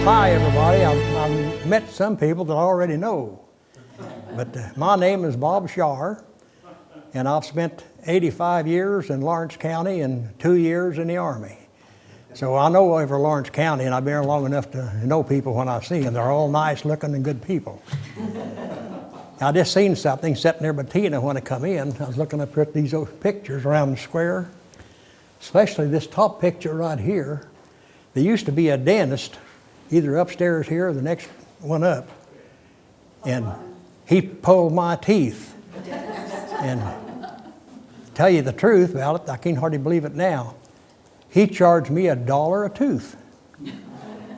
Hi, everybody. I've met some people that I already know. But my name is Bob Sharr, and I've spent 85 years in Lawrence County and 2 years in the Army. So I know over Lawrence County, and I've been here long enough to know people when I see them. They're all nice looking and good people. I just seen something sitting there with Tina when I come in. I was looking up at these pictures around the square, especially this top picture right here. There used to be a dentist either upstairs here or the next one up, and he pulled my teeth. And to tell you the truth about it, I can't hardly believe it now. He charged me $1 a tooth.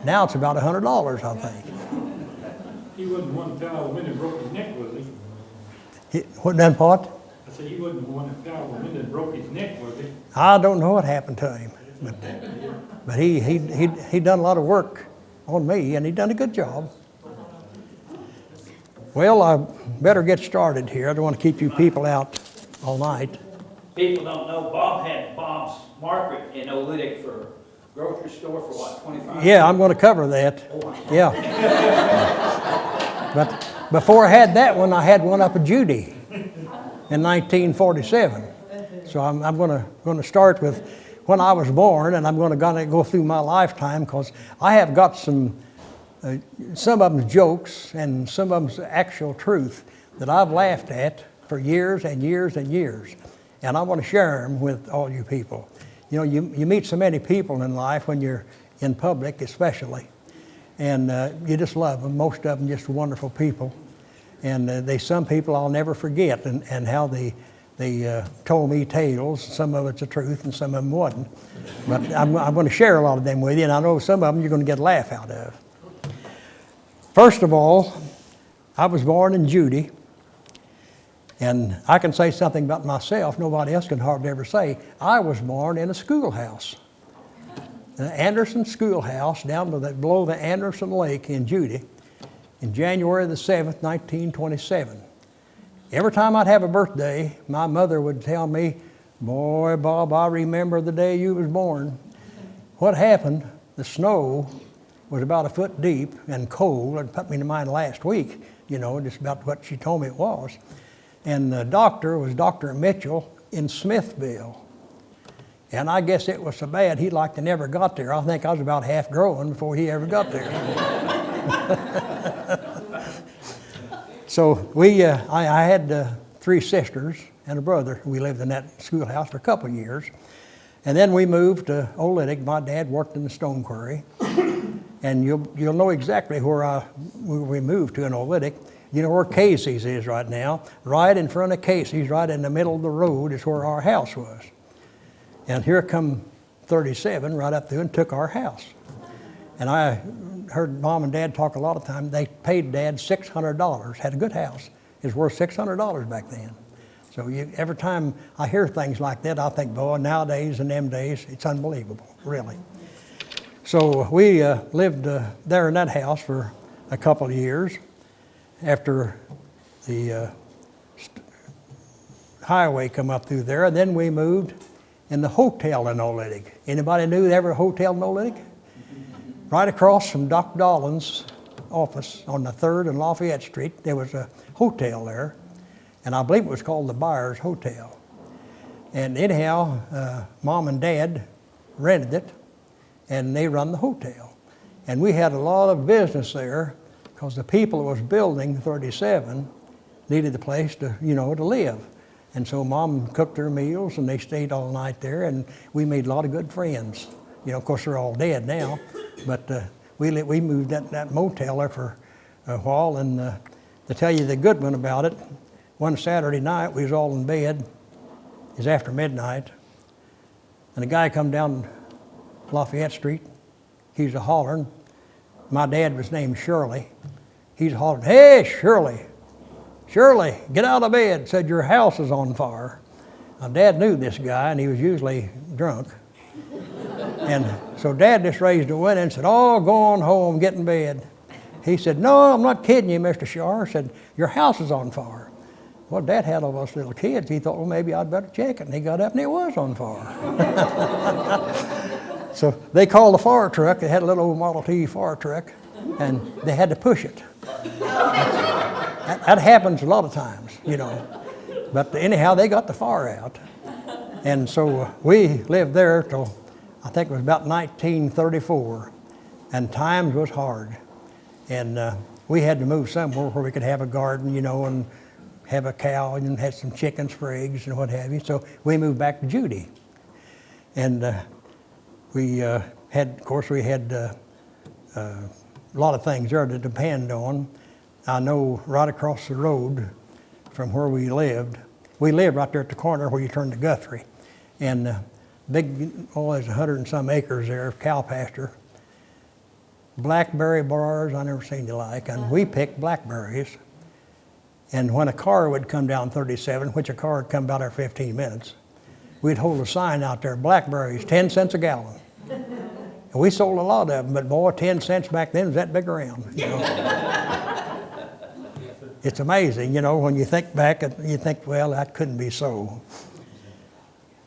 Now it's about $100, I think. He wasn't one fellow when it broke his neck, was he? What done what? I said he wasn't one fellow when it broke his neck, was he? I don't know what happened to him, but he done a lot of work on me, and he done a good job. Well, I better get started here. I don't want to keep you people out all night. People don't know Bob had Bob's Market in Olynyk for grocery store for what, 25 Yeah, I'm going to cover that. Yeah. But before I had that one, I had one up at Judy in 1947. So I'm going to start with when I was born, and I'm going to go through my lifetime, because I have got some of them's jokes and some of them's actual truth that I've laughed at for years and years and years. And I want to share them with all you people. You know, you meet so many people in life when you're in public especially, and you just love them. Most of them just wonderful people. And some people I'll never forget, and how they told me tales. Some of it's the truth and some of them wasn't. But I'm going to share a lot of them with you, and I know some of them you're going to get a laugh out of. First of all, I was born in Judy, and I can say something about myself nobody else can hardly ever say. I was born in a schoolhouse, the Anderson Schoolhouse down below the Anderson Lake in Judy, in January the 7th, 1927. Every time I'd have a birthday, my mother would tell me, "Boy, Bob, I remember the day you was born." What happened, the snow was about a foot deep and cold. It put me to mind last week, you know, just about what she told me it was. And the doctor was Dr. Mitchell in Smithville. And I guess it was so bad he like to never got there. I think I was about half grown before he ever got there. So I had 3 sisters and a brother. We lived in that schoolhouse for a couple of years. And then we moved to Olynyk. My dad worked in the stone quarry. And you'll know exactly where we moved to in Olynyk. You know where Casey's is right now. Right in front of Casey's, right in the middle of the road, is where our house was. And here come 37 right up through and took our house. And I heard Mom and Dad talk a lot of time. They paid Dad $600. Had a good house. It was worth $600 back then. So every time I hear things like that, I think, boy, nowadays and them days, it's unbelievable, really. So we lived there in that house for a couple of years after the highway come up through there. And then we moved in the hotel in Olynyk. Anybody knew there was a hotel in Olynyk? Right across from Doc Dolan's office on the 3rd and Lafayette Street, there was a hotel there. And I believe it was called the Byers Hotel. And anyhow, Mom and Dad rented it, and they run the hotel. And we had a lot of business there because the people that was building 37 needed a place to, to live. And so Mom cooked their meals, and they stayed all night there, and we made a lot of good friends. Of course, they're all dead now, but we moved that motel there for a while. And to tell you the good one about it, one Saturday night, we was all in bed. It was after midnight, and a guy come down Lafayette Street. He's a hollering. My dad was named Shirley. He's hollering, "Hey, Shirley, Shirley, get out of bed," said, "Your house is on fire." Now, Dad knew this guy, and he was usually drunk. And so Dad just raised a window and said, "Oh, go on home, get in bed." He said, "No, I'm not kidding you, Mr. Sharr." Said, "Your house is on fire." Well, Dad had all us little kids. He thought, well, maybe I'd better check it. And he got up, and it was on fire. So they called the fire truck. They had a little old Model T fire truck, and they had to push it. That happens a lot of times, you know. But anyhow, they got the fire out. And so we lived there till I think it was about 1934, and times was hard. And we had to move somewhere where we could have a garden, you know, and have a cow and had some chickens for eggs and what have you. So we moved back to Judy. And we had a lot of things there to depend on. I know right across the road from where we lived right there at the corner where you turn to Guthrie. And there's 100 and some acres there of cow pasture. Blackberry bars I never seen the like, and we picked blackberries. And when a car would come down 37, which a car would come about every 15 minutes, we'd hold a sign out there, blackberries, 10 cents a gallon. And we sold a lot of them, but boy, 10 cents back then was that big around. You know? It's amazing, you know, when you think back, you think, well, that couldn't be so.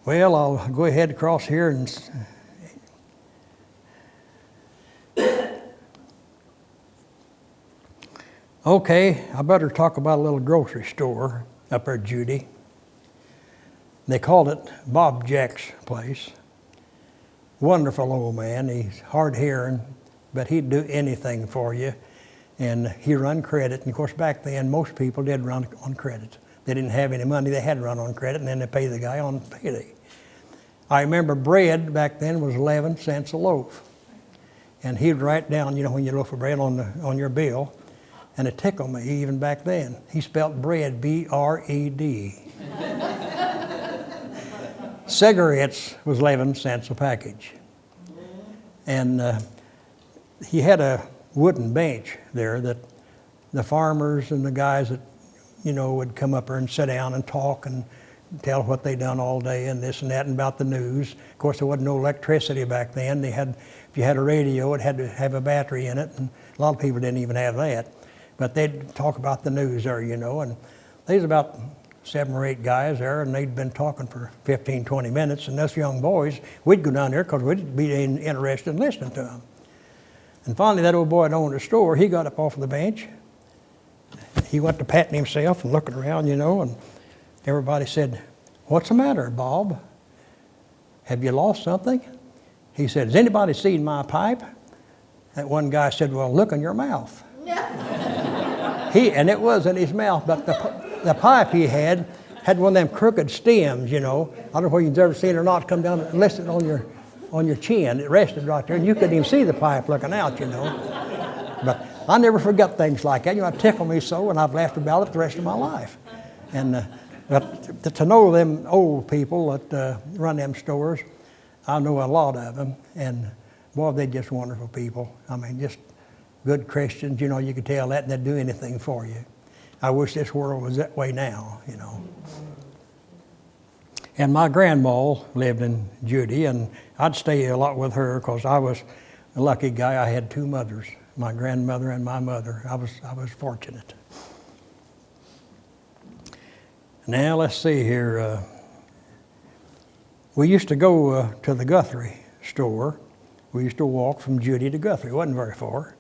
Well, I'll go ahead across here and okay, I better talk about a little grocery store up there at Judy. They called it Bob Jack's place. Wonderful old man. He's hard hearing, but he'd do anything for you. And he run credit. And of course, back then, most people did run on credit. They didn't have any money. They had to run on credit, and then they pay the guy on payday. I remember bread back then was 11 cents a loaf. And he'd write down, you know, when you loaf of bread on your bill. And it tickled me even back then. He spelled bread, B-R-E-D. Cigarettes was 11 cents a package. And he had a wooden bench there that the farmers and the guys that, you know, would come up there and sit down and talk and tell what they'd done all day and this and that and about the news. Of course, there wasn't no electricity back then. If you had a radio, it had to have a battery in it, and a lot of people didn't even have that. But they'd talk about the news there, you know, and there's about 7 or 8 guys there, and they'd been talking for 15, 20 minutes, and us young boys, we'd go down there because we'd be interested in listening to them. And finally, that old boy that owned the store, he got up off of the bench. He went to patting himself and looking around, you know, and everybody said, "What's the matter, Bob? Have you lost something?" He said, "Has anybody seen my pipe?" That one guy said, "Well, look in your mouth." And it was in his mouth, but the pipe he had one of them crooked stems, you know. I don't know whether you've ever seen it or not, come down and rest it on your chin. It rested right there, and you couldn't even see the pipe looking out, you know. But I never forget things like that. You know, it tickled me so, and I've laughed about it the rest of my life. And but to know them old people that run them stores, I know a lot of them, and boy, they're just wonderful people. I mean, just good Christians, you know, you could tell that, and they'd do anything for you. I wish this world was that way now, you know. And my grandma lived in Judy, and I'd stay a lot with her because I was a lucky guy. I had 2 mothers, my grandmother and my mother. I was fortunate. Now let's see here. We used to go to the Guthrie store. We used to walk from Judy to Guthrie. It wasn't very far.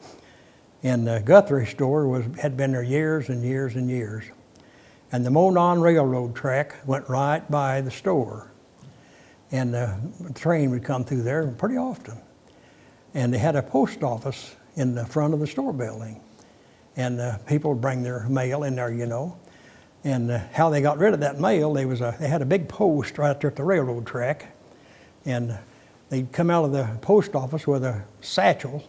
And the Guthrie store had been there years and years and years. And the Monon Railroad track went right by the store. And the train would come through there pretty often. And they had a post office in the front of the store building. And people would bring their mail in there, you know. And how they got rid of that mail, they had a big post right there at the railroad track. And they'd come out of the post office with a satchel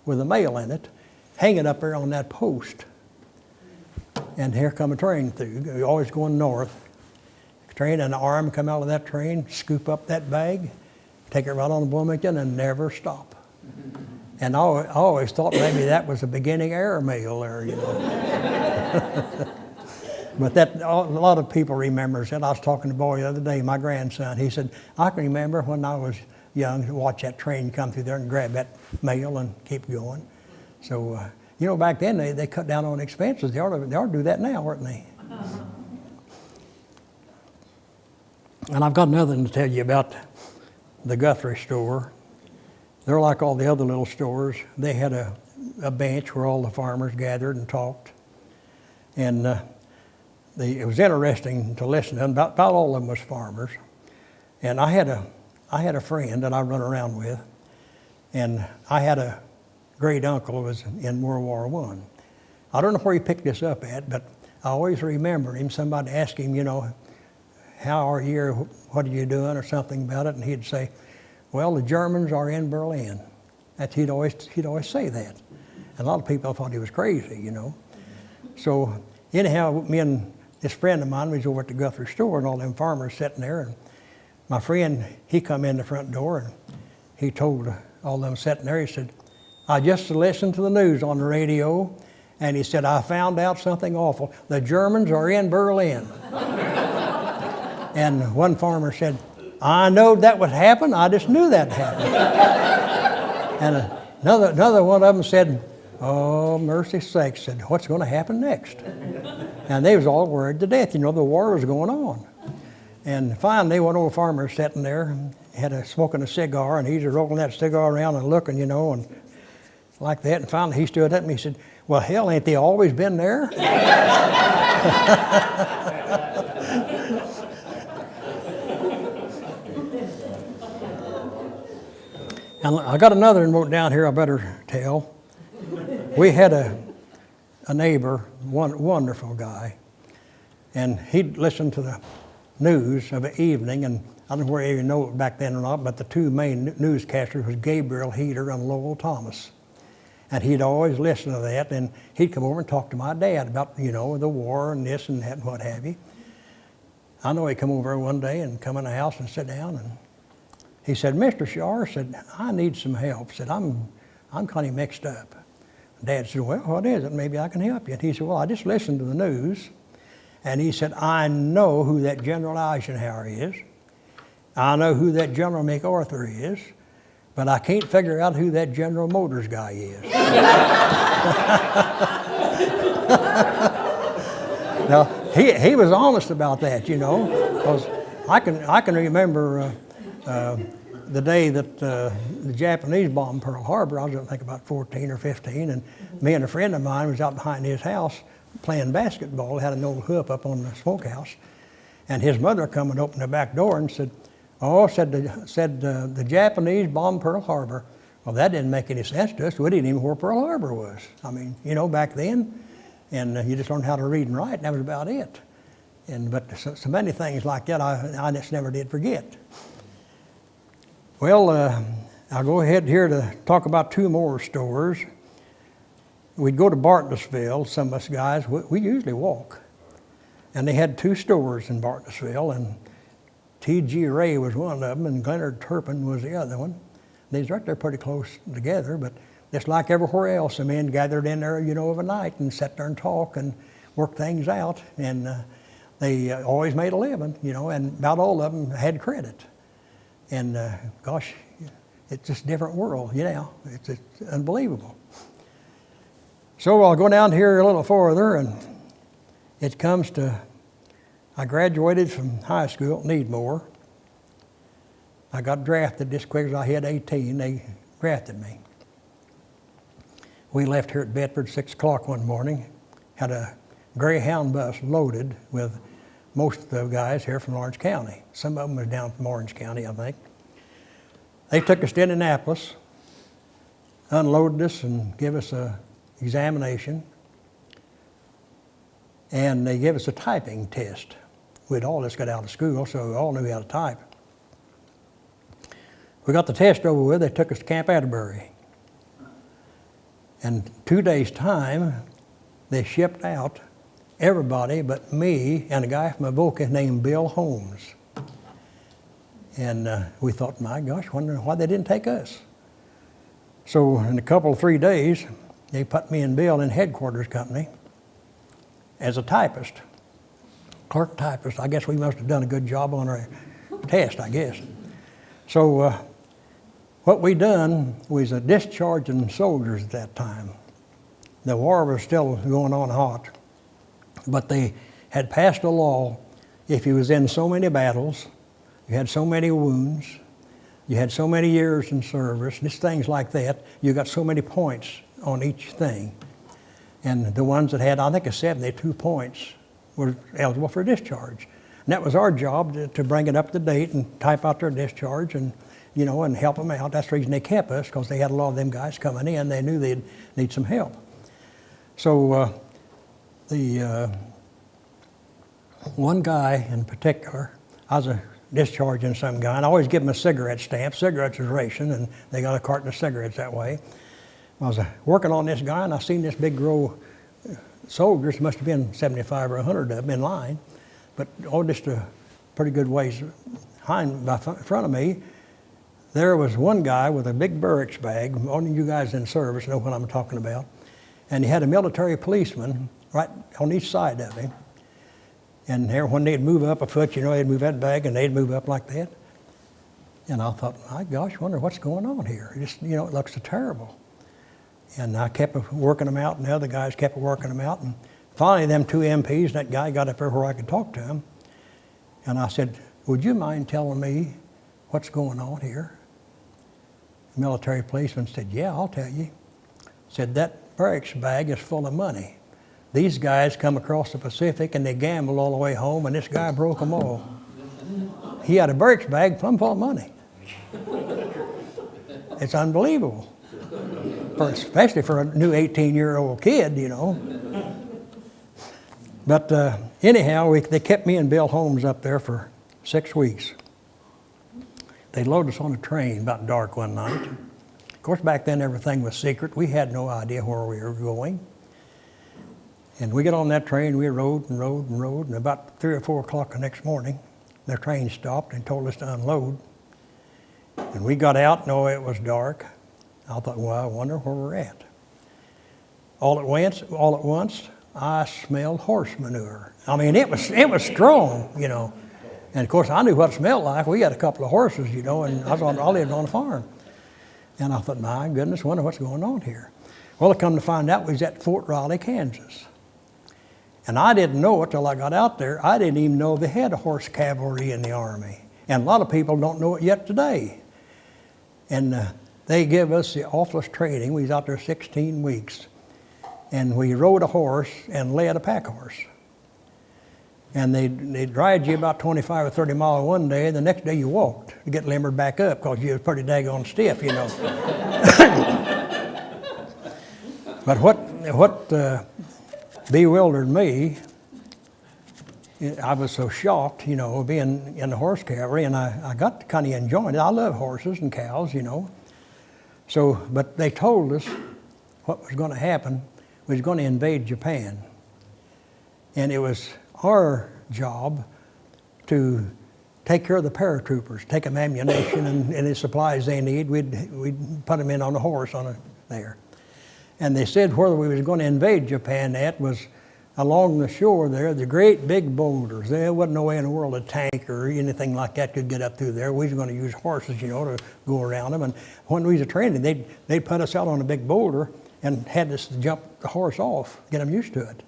with the mail in it, hang it up there on that post. And here come a train through, always going north. Train, and an arm come out of that train, scoop up that bag, take it right on to Bloomington, and never stop. And I always thought maybe that was the beginning air mail there, you know. But that, a lot of people remembers it. I was talking to a boy the other day, my grandson. He said, "I can remember when I was young to watch that train come through there and grab that mail and keep going." So, you know, back then they cut down on expenses. They ought to do that now, aren't they? And I've got another thing to tell you about the Guthrie store. they're like all the other little stores. They had a bench where all the farmers gathered and talked. And it was interesting to listen to them. About all of them was farmers. And I had a friend that I run around with, and I had a great uncle who was in World War I. I don't know where he picked this up at, but I always remember him. Somebody asked him, you know, how are you, or what are you doing, or something about it, and he'd say, well, the Germans are in Berlin. He'd always say that. And a lot of people thought he was crazy, you know. So anyhow, me and this friend of mine was over at the Guthrie store, and all them farmers sitting there, and my friend, he come in the front door, and he told all them sitting there, he said, I just listened to the news on the radio, and he said, I found out something awful. The Germans are in Berlin. And one farmer said, I knowed that would happen. I just knew that'd happen. And another one of them said, oh, mercy sakes, said, what's going to happen next? And they was all worried to death. You know, the war was going on. And finally, one old farmer sitting there, smoking a cigar, and he's rolling that cigar around and looking, you know, and like that. And finally, he stood up and he said, well, hell, ain't they always been there? And I got another note down here I better tell. We had a neighbor, one wonderful guy, and he'd listen to the news of the evening, and I don't know whether you know it back then or not, but the two main newscasters was Gabriel Heater and Lowell Thomas. And he'd always listen to that, and he'd come over and talk to my dad about, you know, the war and this and that and what have you. I know he come over one day and come in the house and sit down, and he said, Mr. Sharr, said, I need some help. Said, I'm kind of mixed up. Dad said, well, what is it? Maybe I can help you. And he said, well, I just listened to the news. And he said, I know who that General Eisenhower is. I know who that General MacArthur is. But I can't figure out who that General Motors guy is. Now, he was honest about that, you know, because I can remember the day that the Japanese bombed Pearl Harbor. I was, I think, about 14 or 15, and me and a friend of mine was out behind his house playing basketball. Had an old hoop up on the smokehouse, and his mother come and opened the back door and said, "Oh," said the Japanese bombed Pearl Harbor. Well, that didn't make any sense to us. We didn't even know where Pearl Harbor was. I mean, you know, back then, and you just learned how to read and write, and that was about it. But so many things like that I just never did forget. Well, I'll go ahead here to talk about two more stores. We'd go to Bartlesville, some of us guys, we usually walk. And they had two stores in Bartlesville, and T.G. Ray was one of them, and Leonard Turpin was the other one. They was right there pretty close together, but just like everywhere else, the men gathered in there, you know, of a night and sat there and talk and work things out. And they always made a living, you know, and about all of them had credit. And gosh, it's just a different world, you know. It's unbelievable. So I'll go down here a little farther, and it comes to, I graduated from high school at Needmore. I got drafted just quick as I hit 18. They drafted me. We left here at Bedford 6 o'clock one morning, had a Greyhound bus loaded with most of the guys here from Orange County. Some of them was down from Orange County, I think. They took us to Indianapolis, unloaded us and gave us an examination. And they gave us a typing test. We'd all just got out of school, so we all knew how to type. We got the test over with, they took us to Camp Atterbury. And 2 days' time, they shipped out everybody but me and a guy from Avoca named Bill Holmes. And we thought, my gosh, wonder why they didn't take us. So in a couple of 3 days, they put me and Bill in headquarters company as a typist, clerk typist. I guess we must have done a good job on our test, I guess. So what we done was discharging soldiers at that time. The war was still going on hot. But they had passed a law, if you was in so many battles, you had so many wounds, You had so many years in service, just things like that. You got so many points on each thing. And the ones that had, I think, 72 points were eligible for discharge. And that was our job to bring it up to date and type out their discharge and, you know, and help them out. That's the reason they kept us, because they had a lot of them guys coming in. They knew they'd need some help. So one guy in particular, I was discharging some guy, and I always give him a cigarette stamp. Cigarettes is ration, and they got a carton of cigarettes that way. I was working on this guy, and I seen this big row of soldiers. Must have been 75 or 100 of them in line, but just a pretty good ways behind, in front of me. There was one guy with a big barracks bag. Only you guys in service know what I'm talking about. And he had a military policeman right on each side of him. And there, when they'd move up a foot, you know, they'd move that bag and they'd move up like that. And I thought, my gosh, wonder what's going on here. It just, you know, it looks so terrible. And I kept working them out, and the other guys kept working them out. And finally, them two MPs, that guy got up there where I could talk to him. And I said, would you mind telling me what's going on here? The military policeman said, yeah, I'll tell you. Said, that barracks bag is full of money. These guys come across the Pacific and they gambled all the way home, and this guy broke them all. He had a barracks bag full of money. It's unbelievable, especially for a new 18-year-old kid, you know. But anyhow, they kept me and Bill Holmes up there for 6 weeks. They loaded us on a train about dark one night. Of course, back then everything was secret. We had no idea where we were going. And we got on that train, we rode and rode and rode, and about 3 or 4 o'clock the next morning, the train stopped and told us to unload. And we got out, and it was dark. I thought, well, I wonder where we're at. All at once, I smelled horse manure. I mean, it was strong, you know. And of course, I knew what it smelled like. We had a couple of horses, you know, and I lived on a farm. And I thought, my goodness, wonder what's going on here. Well, I come to find out we was at Fort Riley, Kansas. And I didn't know it till I got out there. I didn't even know they had a horse cavalry in the Army. And a lot of people don't know it yet today. And they give us the awfulest training. We was out there 16 weeks. And we rode a horse and led a pack horse. And they'd ride you about 25 or 30 miles one day, and the next day you walked to get limbered back up because you was pretty daggone stiff, you know. But what bewildered me, I was so shocked, you know, being in the horse cavalry, and I got to kind of enjoying it. I love horses and cows, you know. So, but they told us what was going to happen. We was going to invade Japan. And it was our job to take care of the paratroopers, take them ammunition and any supplies they need. We'd put them in on a horse there. And they said where we was going to invade Japan at was along the shore there, the great big boulders. There wasn't no way in the world a tank or anything like that could get up through there. We was going to use horses, you know, to go around them. And when we was training, they'd put us out on a big boulder and had us jump the horse off, get them used to it.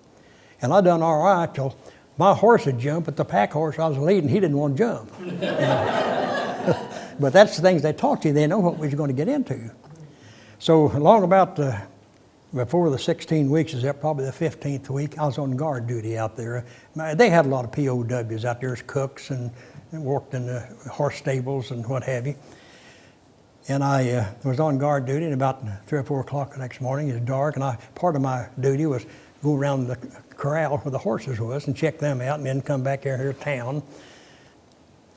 And I done all right till my horse would jump, but the pack horse I was leading, he didn't want to jump. But that's the things they taught you. They know what we was going to get into. So along about before the 16 weeks is up, probably the 15th week, I was on guard duty out there. They had a lot of POWs out there as cooks and worked in the horse stables and what have you. And I was on guard duty, and about 3 or 4 o'clock the next morning, it was dark, and part of my duty was go around the corral where the horses was and check them out and then come back here to town.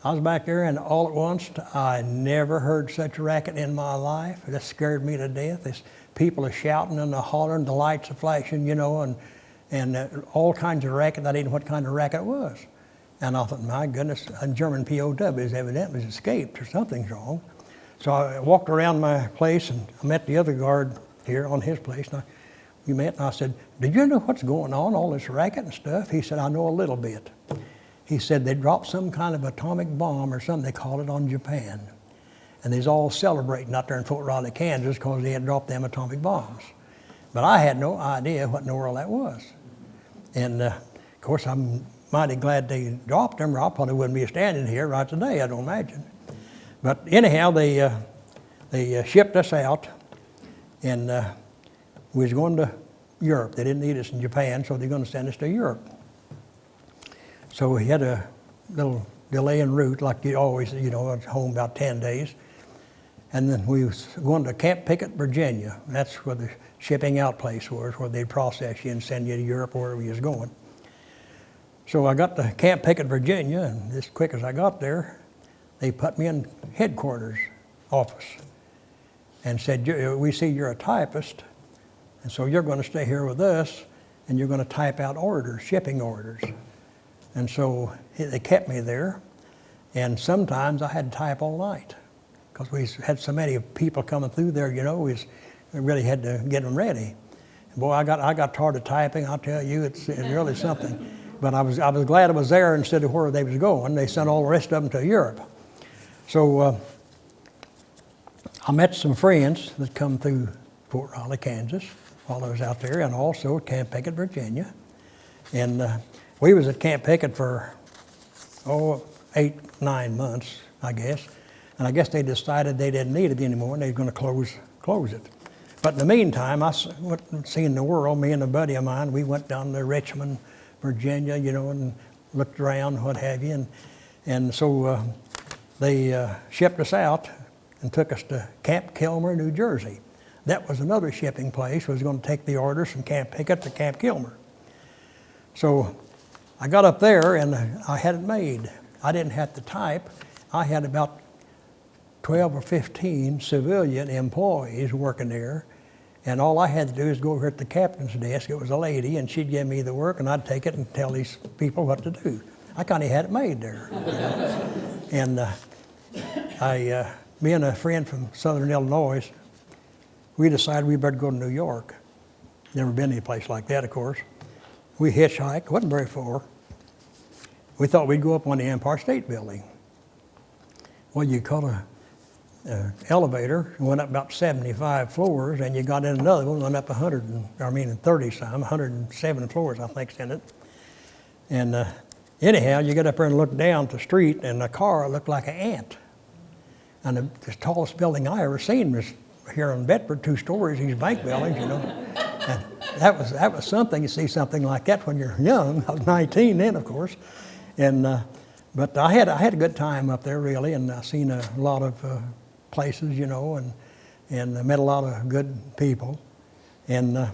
I was back there, and all at once, I never heard such a racket in my life. That scared me to death. This people are shouting and they're hollering, the lights are flashing, you know, and all kinds of racket. I didn't know what kind of racket it was. And I thought, my goodness, a German POWs evidently escaped or something's wrong. So I walked around my place, and I met the other guard here on his place. And we met, and I said, did you know what's going on, all this racket and stuff? He said, I know a little bit. He said they dropped some kind of atomic bomb or something, they call it, on Japan. And they's all celebrating out there in Fort Riley, Kansas, because they had dropped them atomic bombs. But I had no idea what in the world that was. And of course, I'm mighty glad they dropped them, or I probably wouldn't be standing here right today, I don't imagine. But anyhow, they shipped us out, and we was going to Europe. They didn't need us in Japan, so they're going to send us to Europe. So we had a little delay en route, like you always, you know, at home about 10 days. And then we was going to Camp Pickett, Virginia. That's where the shipping out place was, where they'd process you and send you to Europe, wherever you was going. So I got to Camp Pickett, Virginia, and as quick as I got there, they put me in headquarters office and said, we see you're a typist, and so you're going to stay here with us, and you're going to type out orders, shipping orders. And so they kept me there, and sometimes I had to type all night because we had so many people coming through there, you know, we really had to get them ready. And boy, I got tired of typing, I'll tell you, it's really something. But I was glad I was there instead of where they was going. They sent all the rest of them to Europe. So I met some friends that come through Fort Riley, Kansas, while I was out there, and also at Camp Pickett, Virginia. And we was at Camp Pickett for, 8, 9 months, I guess. And I guess they decided they didn't need it anymore, and they were going to close it. But in the meantime, I went seeing the world. Me and a buddy of mine, we went down to Richmond, Virginia, you know, and looked around, what have you. And so they shipped us out and took us to Camp Kilmer, New Jersey. That was another shipping place, was going to take the orders from Camp Pickett to Camp Kilmer. So I got up there and I had it made. I didn't have to type. I had about 12 or 15 civilian employees working there, and all I had to do is go over at the captain's desk. It was a lady, and she'd give me the work, and I'd take it and tell these people what to do. I kind of had it made there. You know? And me and a friend from Southern Illinois, we decided we better go to New York. Never been any place like that, of course. We hitchhiked, wasn't very far. We thought we'd go up on the Empire State Building. Well, you caught a elevator, went up about 75 floors, and you got in another one, went up 107 floors, I think, in it. And anyhow, you get up there and look down the street, and the car looked like an ant. And the tallest building I ever seen was here in Bedford, 2 stories, these bank buildings, you know. And that was something. You see something like that when you're young. I was 19 then, of course. And but I had a good time up there, really, and I seen a lot of places, you know, and I met a lot of good people. And I'll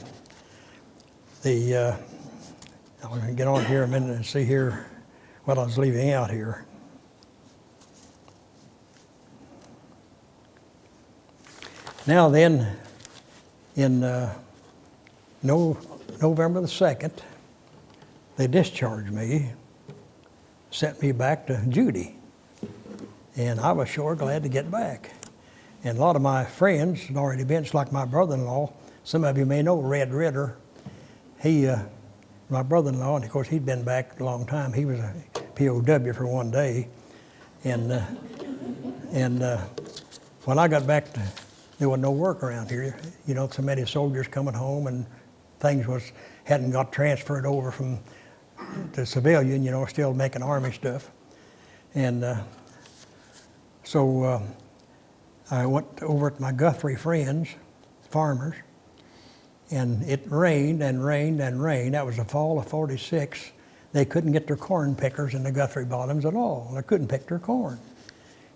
get on here a minute and see here what I was leaving out here. Now then, in November the 2nd, they discharged me, sent me back to Judy. And I was sure glad to get back. And a lot of my friends had already been, it's like my brother-in-law. Some of you may know Red Ritter. My brother-in-law, and of course he'd been back a long time. He was a POW for one day. And when I got back, there was no work around here. You know, so many soldiers coming home, and things hadn't got transferred over from the civilian, you know, still making Army stuff. And so I went over to my Guthrie friends, farmers, and it rained and rained and rained. That was the fall of '46. They couldn't get their corn pickers in the Guthrie bottoms at all. They couldn't pick their corn.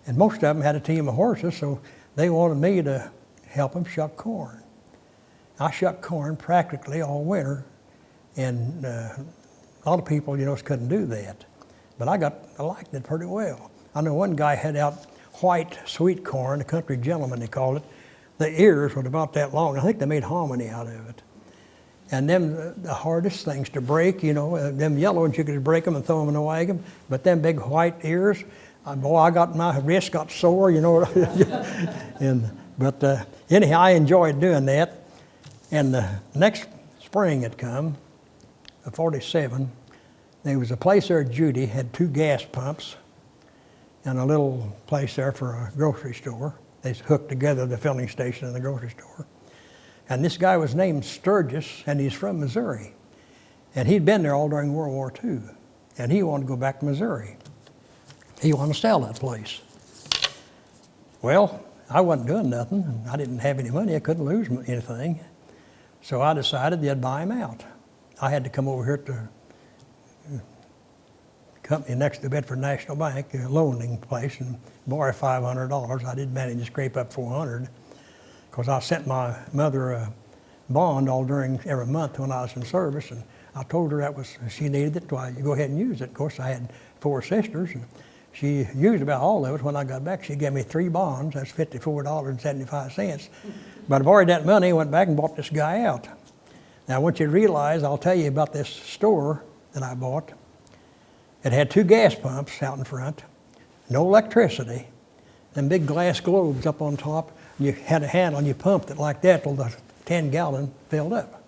And most of them had a team of horses, so they wanted me to help them shuck corn. I shucked corn practically all winter, and a lot of people, you know, couldn't do that. But I liked it pretty well. I know one guy had out white sweet corn, a country gentleman they called it. The ears were about that long. I think they made hominy out of it. And them the hardest things to break, you know, them yellow ones you could break them and throw them in a wagon, but them big white ears, boy, my wrist got sore, you know. But anyhow, I enjoyed doing that. And the next spring had come, of '47. There was a place there at Judy, had 2 gas pumps and a little place there for a grocery store. They hooked together the filling station and the grocery store. And this guy was named Sturgis, and he's from Missouri. And he'd been there all during World War II. And he wanted to go back to Missouri. He wanted to sell that place. Well, I wasn't doing nothing. I didn't have any money. I couldn't lose anything. So I decided that I'd buy him out. I had to come over here to the company next to Bedford National Bank, a loaning place, and borrow $500. I did manage to scrape up $400 because I sent my mother a bond all during every month when I was in service, and I told her that was, she needed it, so you go ahead and use it. Of course, I had 4 sisters, and she used about all of it. When I got back, she gave me 3 bonds. That's $54.75. But I borrowed that money, went back and bought this guy out. Now, I want you to realize, I'll tell you about this store that I bought. It had 2 gas pumps out in front, no electricity, and big glass globes up on top. You had a handle and you pumped it like that till the 10-gallon filled up.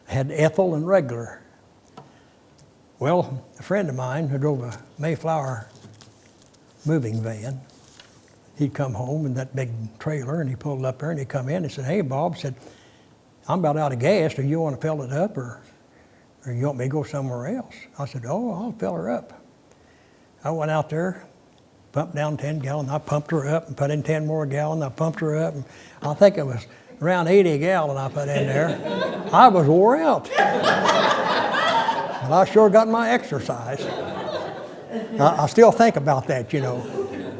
It had ethyl and regular. Well, a friend of mine who drove a Mayflower moving van, he'd come home in that big trailer, and he pulled up there and he come in and said, "Hey, Bob," said, "I'm about out of gas. Do you want to fill it up or you want me to go somewhere else?" I said, "Oh, I'll fill her up." I went out there, pumped down 10 gallon. I pumped her up and put in 10 more gallon. I pumped her up. And I think it was around 80 gallon I put in there. I was wore out. But I sure got my exercise. I still think about that, you know.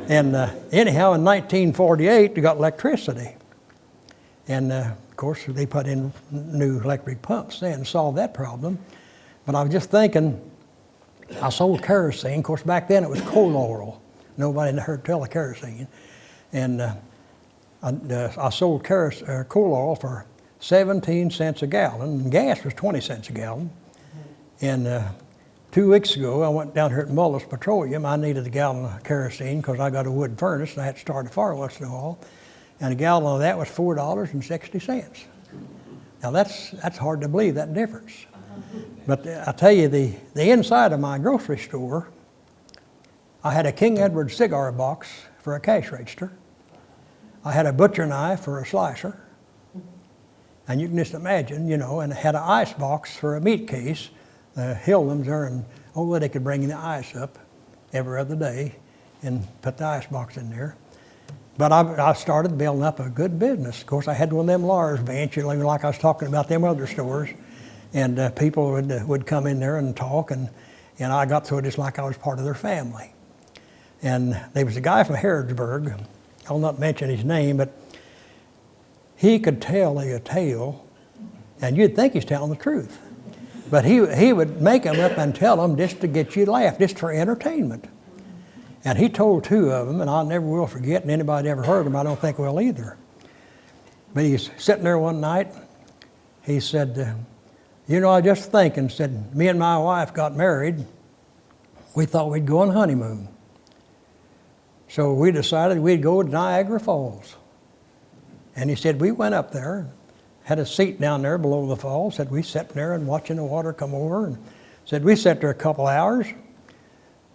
And anyhow, in 1948, we got electricity. And of course, they put in new electric pumps then and solved that problem. But I was just thinking, I sold kerosene. Of course, back then it was coal oil. Nobody heard tell of kerosene. And I sold coal oil for 17 cents a gallon, and gas was 20 cents a gallon. And 2 weeks ago, I went down here at Mullis Petroleum. I needed a gallon of kerosene because I got a wood furnace and I had to start a fire once in a while. And a gallon of that was $4.60. Now that's hard to believe, that difference. But I tell you, the inside of my grocery store, I had a King Edward cigar box for a cash register. I had a butcher knife for a slicer. And you can just imagine, you know, and I had an ice box for a meat case. Hillman's there, and they could bring the ice up every other day and put the ice box in there. But I started building up a good business. Of course, I had one of them Lars bench, you know, like I was talking about them other stores. And people would come in there and talk, and I got to it just like I was part of their family. And there was a guy from Harrodsburg, I'll not mention his name, but he could tell a tale, and you'd think he's telling the truth. But he would make them up and tell them just to get you to laugh, just for entertainment. And he told 2 of them, and I never will forget, and anybody ever heard them, I don't think will either. But he's sitting there one night, he said, "You know, I just thinking," said, "me and my wife got married. We thought we'd go on honeymoon. So we decided we'd go to Niagara Falls." And he said, we went up there, had a seat down there below the falls, said we sat there and watching the water come over, and said we sat there a couple hours.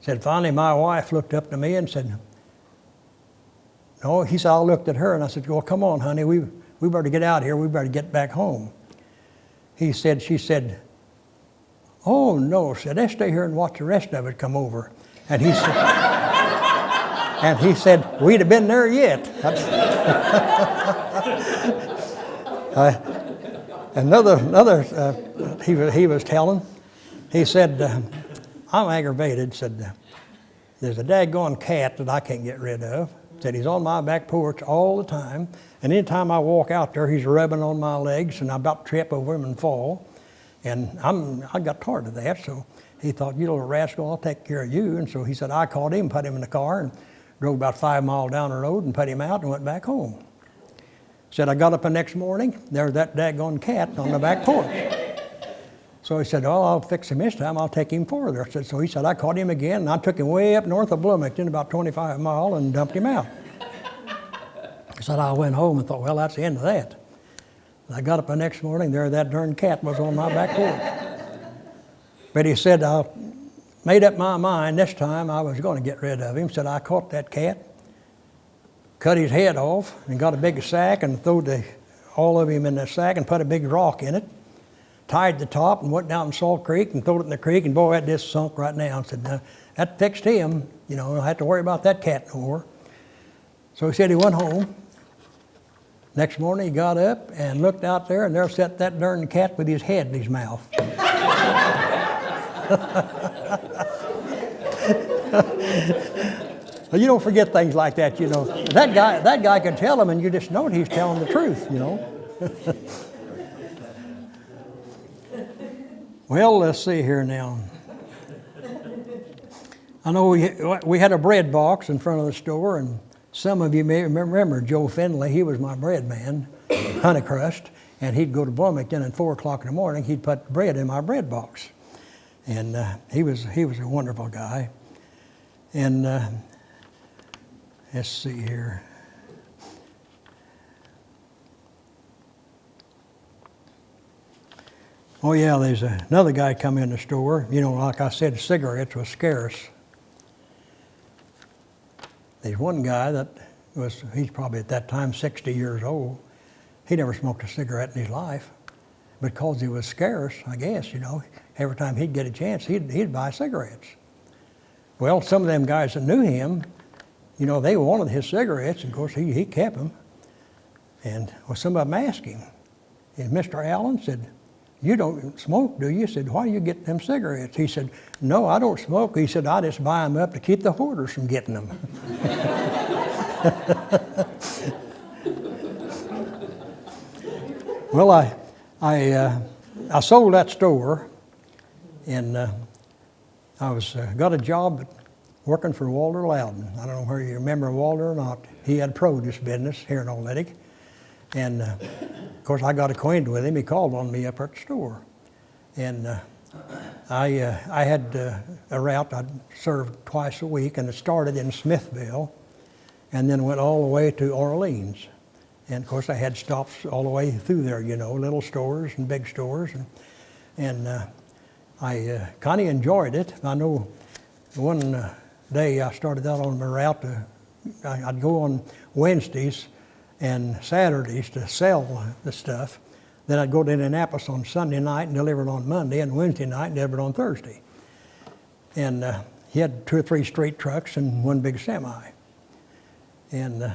Said finally my wife looked up to me and said, "No," he said, I looked at her and I said, "Well, come on, honey, we better get out of here, we better get back home." She said, "Oh no," said, "let's stay here and watch the rest of it come over." And he said, "We'd have been there yet." He was telling, he said, "I'm aggravated," said, "there's a daggone cat that I can't get rid of." Said he's on my back porch all the time, and anytime I walk out there, he's rubbing on my legs, and I'm about to trip over him and fall. And I got tired of that, so he thought, "You little rascal, I'll take care of you." And so he said, I called him, put him in the car, and drove about 5 miles down the road and put him out and went back home. Said I got up the next morning, there's that daggone cat on the back porch. So he said, "Oh, I'll fix him this time, I'll take him further." So he said, I caught him again, and I took him way up north of Bloomington, about 25 miles, and dumped him out. He said, I went home and thought, well, that's the end of that. And I got up the next morning, there that darn cat was on my back porch. But he said, I made up my mind this time I was going to get rid of him. Said, I caught that cat, cut his head off, and got a big sack and threw all of him in the sack and put a big rock in it. Tied the top and went down in Salt Creek and threw it in the creek, and boy, that just sunk right now. And said, that fixed him. You know, I don't have to worry about that cat no more. So he said he went home. Next morning he got up and looked out there, and there sat that darn cat with his head in his mouth. Well, you don't forget things like that, you know. That guy could tell him, and you just know he's telling the truth, you know. Well, let's see here now. I know we had a bread box in front of the store, and some of you may remember Joe Finley. He was my bread man, Honeycrust, and he'd go to Bloomington at 4 o'clock in the morning. He'd put bread in my bread box, and he was a wonderful guy. And let's see here. Oh yeah, there's another guy come in the store. You know, like I said, cigarettes was scarce. There's one guy that he's probably at that time 60 years old. He never smoked a cigarette in his life. Because he was scarce, I guess, you know, every time he'd get a chance, he'd buy cigarettes. Well, some of them guys that knew him, you know, they wanted his cigarettes, and of course he kept them. And well, some of them asked him, and Mr. Allen said, "You don't smoke, do you?" He said, "Why do you get them cigarettes?" He said, "No, I don't smoke." He said, "I just buy them up to keep the hoarders from getting them." Well, I sold that store, and I got a job working for Walter Loudon. I don't know whether you remember Walter or not. He had produce business here in Olynyk. And of course, I got acquainted with him. He called on me up at the store. And I had a route I'd served twice a week, and it started in Smithville and then went all the way to Orleans. And of course, I had stops all the way through there, you know, little stores and big stores. And I kind of enjoyed it. I know one day I started out on my route. I'd go on Wednesdays and Saturdays to sell the stuff. Then I'd go to Indianapolis on Sunday night and deliver it on Monday, and Wednesday night and deliver it on Thursday. And he had 2 or 3 straight trucks and one big semi. And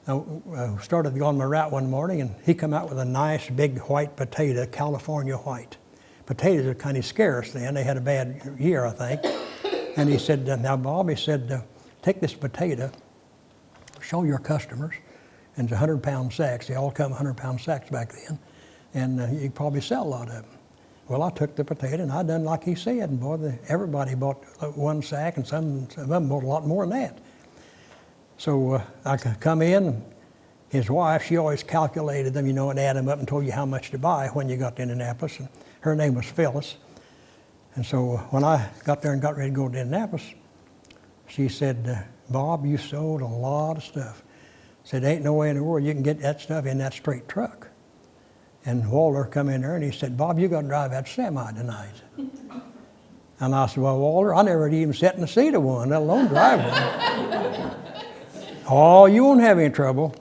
I started on my route one morning, and he come out with a nice big white potato, California white. Potatoes are kind of scarce then. They had a bad year, I think. And he said, "Now, Bob," he said, "take this potato, show your customers, and it's 100-pound sacks. They all come 100-pound sacks back then, and you probably sell a lot of them." Well, I took the potato, and I done like he said, and boy, everybody bought 1 sack, and some of them bought a lot more than that. So I come in, and his wife, she always calculated them, you know, and add them up and told you how much to buy when you got to Indianapolis. And her name was Phyllis. And so when I got there and got ready to go to Indianapolis, she said, "Bob, you sold a lot of stuff." Said, "Ain't no way in the world you can get that stuff in that straight truck." And Walter come in there and he said, "Bob, you got to drive that semi tonight." And I said, "Well, Walter, I never even sat in the seat of one, let alone drive one." "Oh, you won't have any trouble."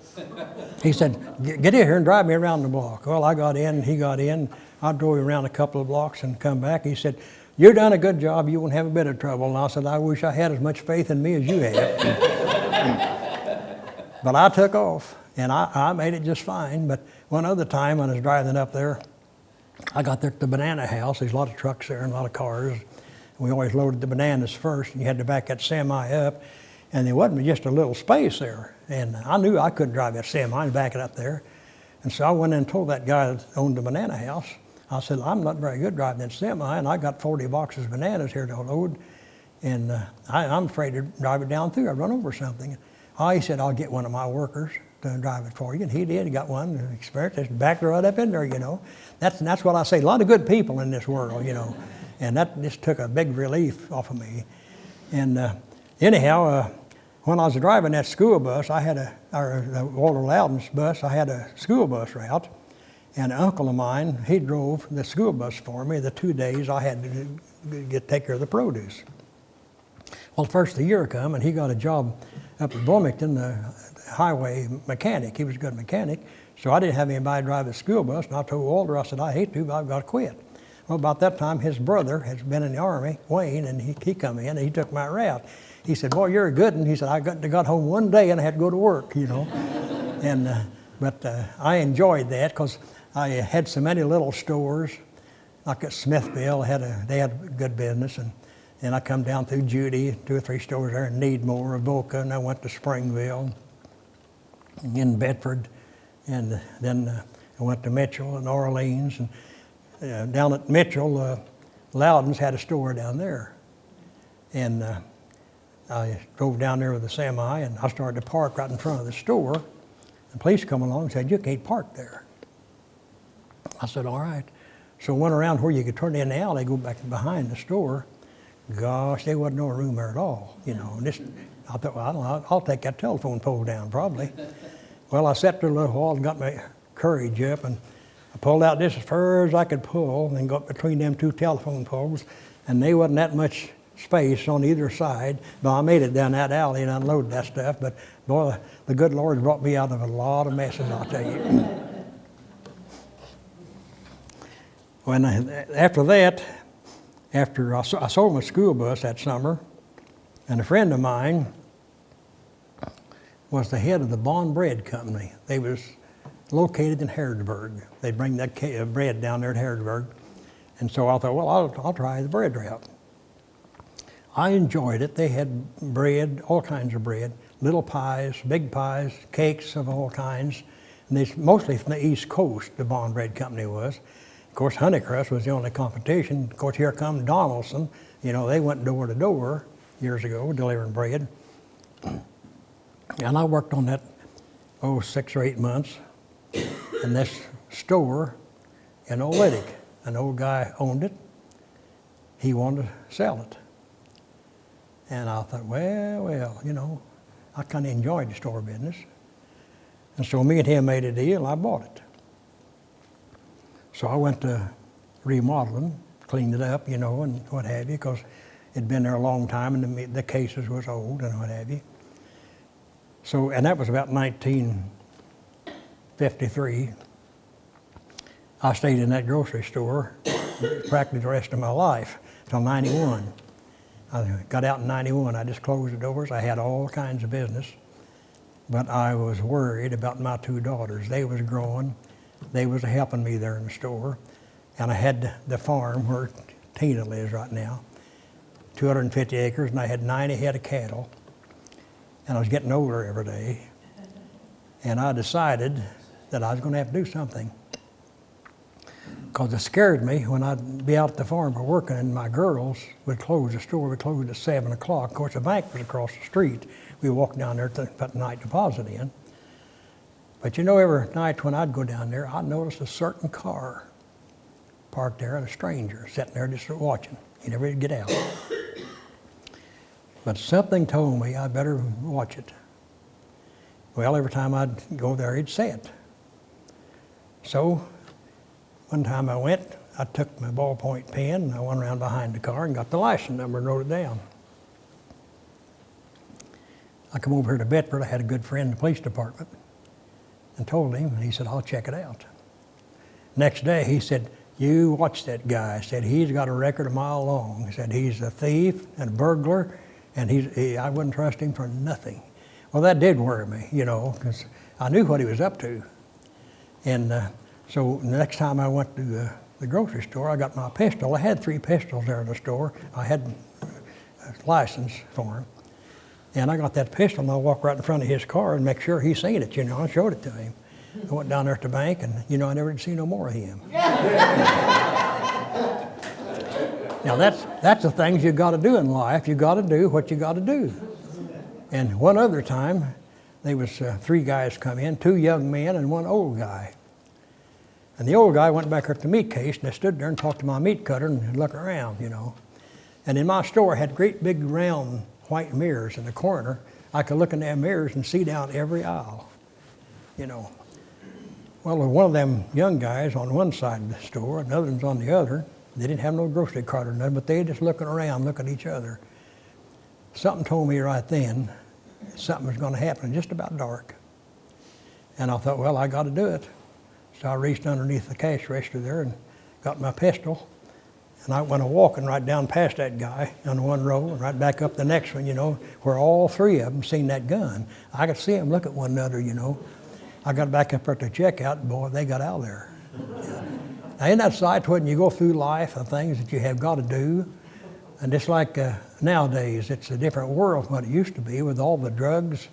He said, "Get in here and drive me around the block." Well, I got in, he got in. I drove him around a couple of blocks and come back. He said, "You done a good job. You won't have a bit of trouble." And I said, "I wish I had as much faith in me as you have." But I took off, and I made it just fine. But one other time when I was driving up there, I got there at the banana house. There's a lot of trucks there and a lot of cars. We always loaded the bananas first, and you had to back that semi up. And there wasn't just a little space there. And I knew I couldn't drive that semi and back it up there. And so I went in and told that guy that owned the banana house, I said, "I'm not very good driving that semi, and I got 40 boxes of bananas here to load, and I'm afraid to drive it down through. I'd run over something." Oh, he said, "I'll get one of my workers to drive it for you." And he did. He got one, experience, just backed right up in there, you know. That's what I say. A lot of good people in this world, you know. And that just took a big relief off of me. And anyhow, when I was driving that school bus, I had Walter Loudon's bus, I had a school bus route. And an uncle of mine, he drove the school bus for me the 2 days I had to take care of the produce. Well, first the year come, and he got a job up in Bloomington, the highway mechanic. He was a good mechanic. So I didn't have anybody drive the school bus, and I told Walter, I said, "I hate to, but I've got to quit." Well, about that time, his brother has been in the Army, Wayne, and he come in, and he took my route. He said, boy, you're a good one. He said, I got home one day and I had to go to work, you know. But I enjoyed that because I had so many little stores. Like at Smithville, they had good business. And I come down through Judy, 2 or 3 stores there in Needmore, Avoca, and I went to Springville, in Bedford. And then I went to Mitchell and Orleans. And down at Mitchell, Loudon's had a store down there. And I drove down there with a semi, and I started to park right in front of the store. The police come along and said, you can't park there. I said, all right. So I went around where you could turn in the alley, go back behind the store. Gosh, there wasn't no room there at all, you know. And I thought, well, I don't know, I'll take that telephone pole down probably. Well, I sat there a little while and got my courage up, and I pulled out this as far as I could pull and got between them 2 telephone poles, and there wasn't that much space on either side. But I made it down that alley and unloaded that stuff. But boy, the good Lord brought me out of a lot of messes, I'll tell you. After that, after I sold my school bus that summer, and a friend of mine was the head of the Bond Bread Company. They was located in Harrodsburg. They'd bring that bread down there to Harrodsburg. And so I thought, well, I'll try the bread route. I enjoyed it. They had bread, all kinds of bread, little pies, big pies, cakes of all kinds. And they mostly from the East Coast, the Bond Bread Company was. Of course, Honeycrust was the only competition. Of course, here comes Donaldson. You know, they went door to door years ago delivering bread. And I worked on that, 6 or 8 months. And this store in Olytic, an old guy owned it. He wanted to sell it. And I thought, well, you know, I kind of enjoyed the store business. And so me and him made a deal, and I bought it. So I went to remodeling, cleaned it up, you know, and what have you, because it'd been there a long time, and the cases was old and what have you. So, and that was about 1953. I stayed in that grocery store practically the rest of my life, till 91. I got out in 91. I just closed the doors. I had all kinds of business. But I was worried about my 2 daughters. They was growing. They was helping me there in the store. And I had the farm where Tina lives right now, 250 acres, and I had 90 head of cattle. And I was getting older every day. And I decided that I was going to have to do something. Because it scared me when I'd be out at the farm working, and my girls would close the store. We closed at 7 o'clock. Of course, the bank was across the street. We walked down there to put the night deposit in. But you know, every night when I'd go down there, I'd notice a certain car parked there and a stranger sitting there just watching. He never would get out. But something told me I better watch it. Well, every time I'd go there, he'd say it. So one time I went, I took my ballpoint pen and I went around behind the car and got the license number and wrote it down. I come over here to Bedford. I had a good friend in the police department and told him, and he said, I'll check it out. Next day, he said, you watch that guy. I said, he's got a record a mile long. He said, he's a thief and a burglar, and I wouldn't trust him for nothing. Well, that did worry me, you know, because I knew what he was up to. And so the next time I went to the grocery store, I got my pistol. I had 3 pistols there in the store. I had a license for him. And I got that pistol, and I walked right in front of his car and make sure he seen it, you know. I showed it to him. I went down there at the bank, and, you know, I never did see no more of him. Now, that's the things you got to do in life. You got to do what you got to do. And one other time, there was 3 guys come in, 2 young men and 1 old guy. And the old guy went back up to the meat case, and I stood there and talked to my meat cutter and looked around, you know. And in my store, I had great big round white mirrors in the corner. I could look in them mirrors and see down every aisle, you know. Well, one of them young guys on one side of the store, and the other one's on the other. They didn't have no grocery cart or nothing, but they just looking around, looking at each other. Something told me right then something was going to happen, just about dark. And I thought, well, I got to do it. So I reached underneath the cash register there and got my pistol And I went walking right down past that guy on one row and right back up the next one, where all three of them seen that gun. I could see them look at one another, I got back up at the checkout, and boy, they got out of there. Now, isn't that sight when you go through life and things that you have got to do? And just like nowadays, it's a different world from what it used to be with all the drugs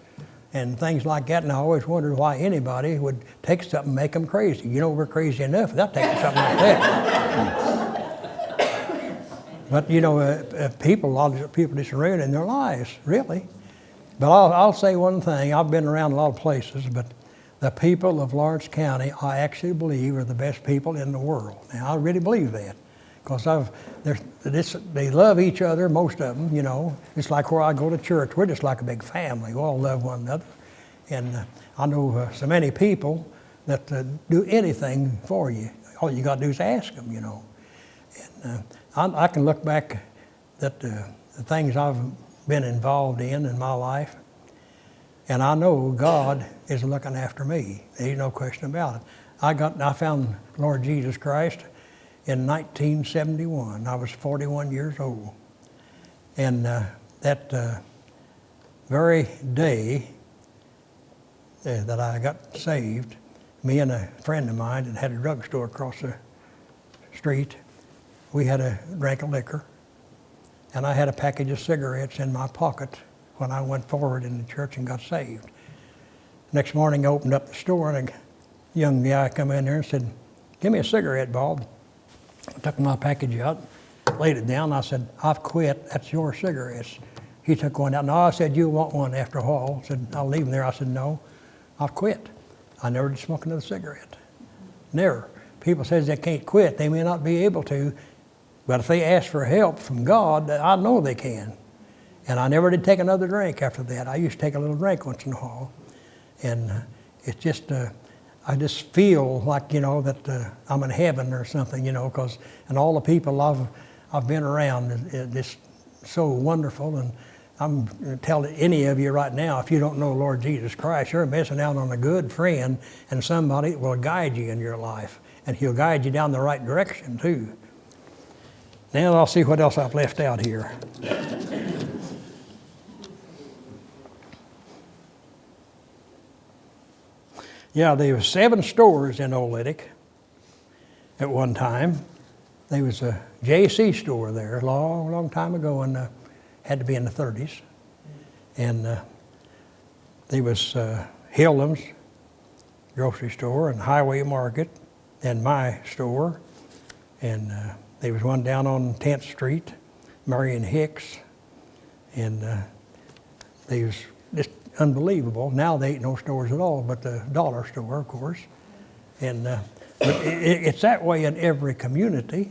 and things like that. And I always wondered why anybody would take something and make them crazy. We're crazy enough without taking something like that. But, people, a lot of people just ruining their lives, really. But I'll say one thing. I've been around a lot of places, but the people of Lawrence County, I actually believe, are the best people in the world. Now, I really believe that. Because they love each other, most of them, It's like where I go to church. We're just like a big family. We all love one another. And I know so many people that do anything for you. All you got to do is ask them, And I can look back at the things I've been involved in my life, and I know God is looking after me. There's no question about it. I found Lord Jesus Christ in 1971. I was 41 years old. And that very day that I got saved, me and a friend of mine that had a drugstore across the street, we had a drink of liquor, and I had a package of cigarettes in my pocket when I went forward in the church and got saved. Next morning, I opened up the store, and a young guy come in there and said, "Give me a cigarette, Bob." I took my package out, laid it down. I said, "I've quit. That's your cigarettes." He took one out. No, I said, "You want one after a while." I said, "I'll leave them there." I said, "No, I've quit. I never did smoke another cigarette. Never." People says they can't quit. They may not be able to, but if they ask for help from God, I know they can. And I never did take another drink after that. I used to take a little drink once in a while. And it's just, I just feel like, that I'm in heaven or something, because, and all the people I've been around is just so wonderful. And I'm telling any of you right now, if you don't know Lord Jesus Christ, you're missing out on a good friend and somebody that will guide you in your life. And he'll guide you down the right direction too. Now I'll see what else I've left out here. Yeah, there were 7 stores in Oolitic at one time. There was a J.C. store there a long, long time ago, and had to be in the 30s. And there was Hilden's grocery store and Highway Market and my store. And there was one down on 10th Street, Marion Hicks. And they was just unbelievable. Now they ain't no stores at all, but the dollar store, of course. And but it's that way in every community.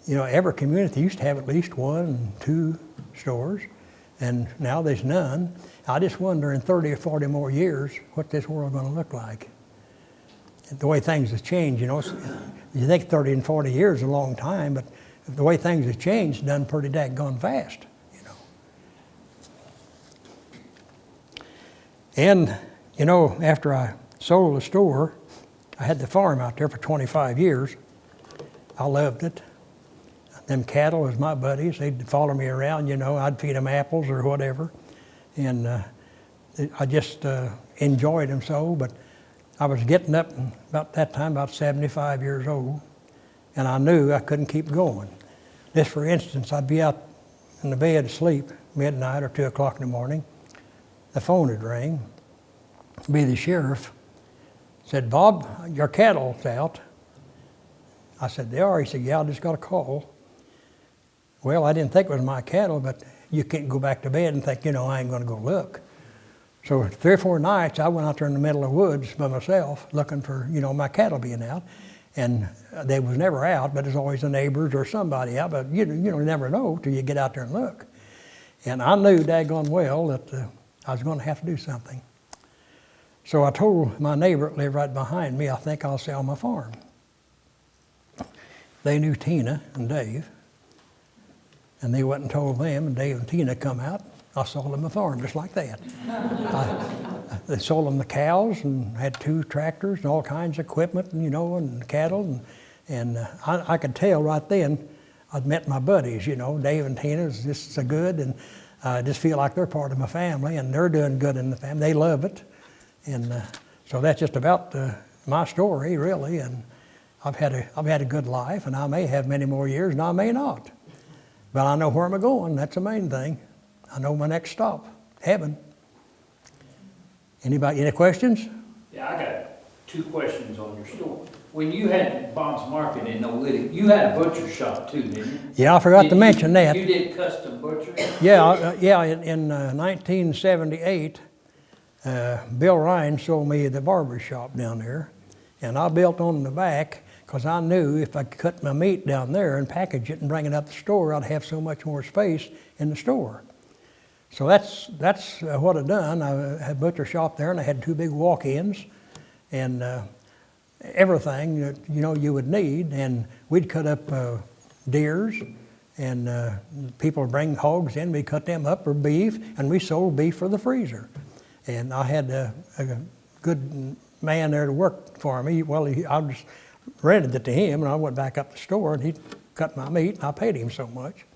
Every community used to have at least 1, 2 stores, and now there's none. I just wonder in 30 or 40 more years what this world's going to look like. The way things have changed, you think 30 and 40 years is a long time, but the way things have changed, it's done pretty daggone fast, And, after I sold the store, I had the farm out there for 25 years. I loved it. Them cattle was my buddies. They'd follow me around, I'd feed them apples or whatever. And I just enjoyed them so, but I was getting up about that time, about 75 years old, and I knew I couldn't keep going. Just for instance, I'd be out in the bed asleep, midnight or 2 o'clock in the morning. The phone would ring. It'd be the sheriff. Said, "Bob, your cattle's out." I said, "They are?" He said, "Yeah, I just got a call." Well, I didn't think it was my cattle, but you can't go back to bed and think, I ain't going to go look. So 3 or 4 nights, I went out there in the middle of the woods by myself looking for, my cattle being out. And they was never out, but there's always the neighbors or somebody out. But you never know till you get out there and look. And I knew daggone well that I was going to have to do something. So I told my neighbor that lived right behind me, I think I'll sell my farm. They knew Tina and Dave. And they went and told them, and Dave and Tina come out. I sold them a farm just like that. They sold them the cows and had 2 tractors and all kinds of equipment, and cattle. And I could tell right then I'd met my buddies, you know, Dave and Tina's just so good, and I just feel like they're part of my family, and they're doing good in the family. They love it, and so that's just about my story, really. And I've had a good life, and I may have many more years, and I may not. But I know where I'm going. That's the main thing. I know my next stop, heaven. Anybody, any questions? Yeah, I got 2 questions on your store. When you had Bob's Market in Olytic, you had a butcher shop too, didn't you? Yeah, I forgot to mention that. You did custom butcher? Yeah, in 1978, Bill Ryan sold me the barber shop down there, and I built on the back because I knew if I cut my meat down there and package it and bring it up the store, I'd have so much more space in the store. So that's what I done. I had a butcher shop there, and I had 2 big walk-ins, and everything that you would need. And we'd cut up deers, and people would bring hogs in. We cut them up, or beef, and we sold beef for the freezer. And I had a good man there to work for me. Well, I just rented it to him, and I went back up the store, and he cut my meat, and I paid him so much.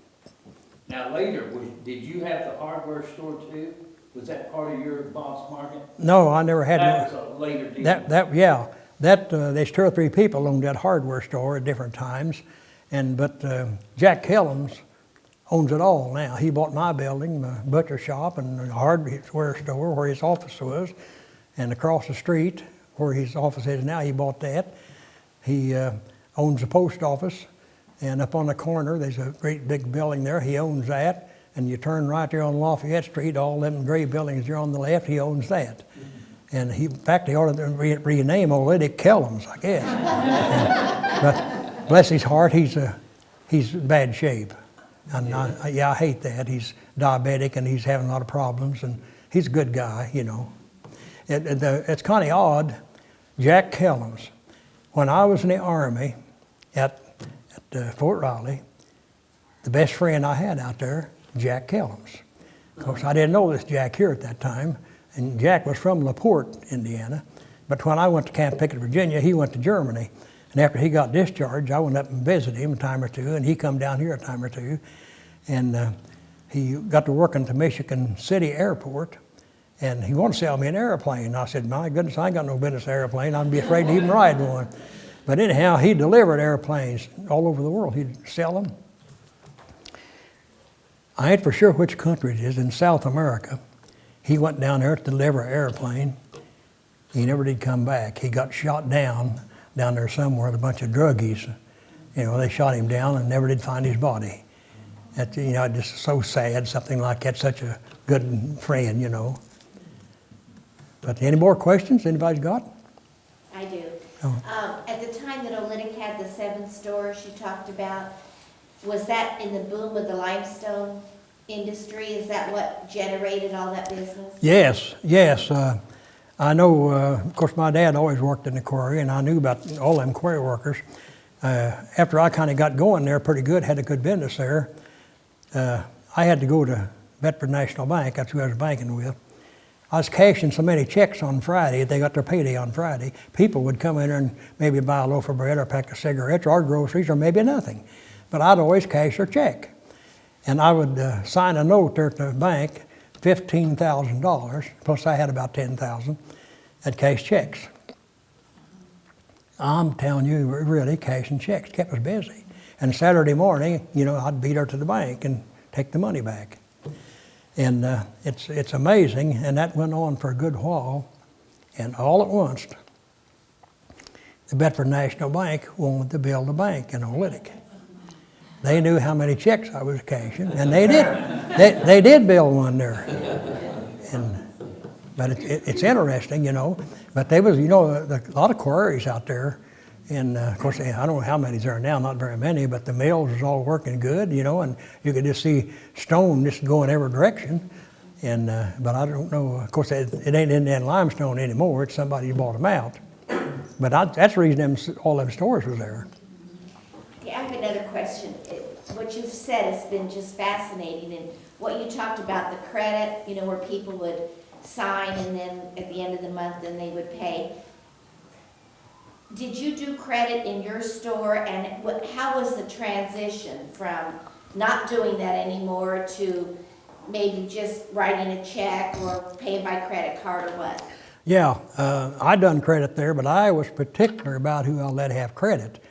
Now later, did you have the hardware store too? Was that part of your Bob's Market? No, I never had. That was a later deal. There's 2 or 3 people owned that hardware store at different times, but Jack Kellums owns it all now. He bought my building, my butcher shop, and the hardware store where his office was, and across the street where his office is now, he bought that. He owns the post office, and up on the corner there's a great big building there. He owns that, and you turn right there on Lafayette Street, all them gray buildings there on the left, he owns that. And in fact, they ought to rename Olytic Kellums, I guess. But bless his heart, he's in bad shape. And I hate that. He's diabetic, and he's having a lot of problems, and he's a good guy, you know. It's kind of odd. Jack Kellums, when I was in the Army at Fort Riley, the best friend I had out there, Jack Kellums. Of course, I didn't know this Jack here at that time, and Jack was from LaPorte, Indiana. But when I went to Camp Pickett, Virginia, he went to Germany. And after he got discharged, I went up and visited him a time or 2, and he come down here a time or 2. And he got to work at the Michigan City Airport, and he wanted to sell me an airplane. I said, my goodness, I ain't got no business airplane. I'd be afraid to even ride one. But anyhow, he delivered airplanes all over the world. He'd sell them. I ain't for sure which country it is, in South America. He went down there to deliver an airplane. He never did come back. He got shot down there somewhere with a bunch of druggies. They shot him down and never did find his body. That's, just so sad, something like that, such a good friend, But any more questions anybody's got? I do. Oh. At the time that Olytic had the 7 stores you talked about, was that in the boom of the limestone industry? Is that what generated all that business? Yes. I know, of course, my dad always worked in the quarry, and I knew about all them quarry workers. After I kind of got going there pretty good, had a good business there, I had to go to Bedford National Bank. That's who I was banking with. I was cashing so many checks on Friday. They got their payday on Friday. People would come in there and maybe buy a loaf of bread or a pack of cigarettes or groceries or maybe nothing. But I'd always cash their check. And I would sign a note there at the bank, $15,000, plus I had about $10,000, at cash checks. I'm telling you, really, cashing checks kept us busy. And Saturday morning, I'd beat her to the bank and take the money back. And it's amazing, and that went on for a good while. And all at once, the Bedford National Bank wanted to build a bank in Olytic. They knew how many checks I was cashing, and they did. They did build one there. But it's interesting, But there was, a lot of quarries out there. And of course, I don't know how many there are now, not very many, but the mills was all working good, and you could just see stone just going every direction. And but I don't know, of course, it ain't in that limestone anymore. It's somebody who bought them out. But that's the reason all them stores was there. Yeah, I have another question. What you've said has been just fascinating, and what you talked about, the credit, where people would sign and then at the end of the month then they would pay. did you do credit in your store, and how was the transition from not doing that anymore to maybe just writing a check or paying by credit card or what? Yeah, I done credit there, but I was particular about who I let have credit.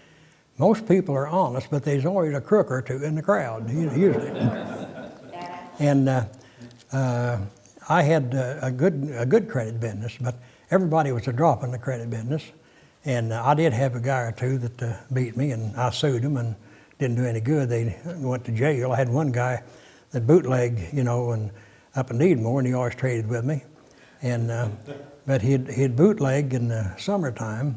Most people are honest, but there's always a crook or two in the crowd, usually. And I had a good credit business, but everybody was a drop in the credit business. And I did have a guy or two that beat me, and I sued them and didn't do any good. They went to jail. I had one guy that bootlegged, and up in Needmore, and he always traded with me. And but he'd bootleg in the summertime,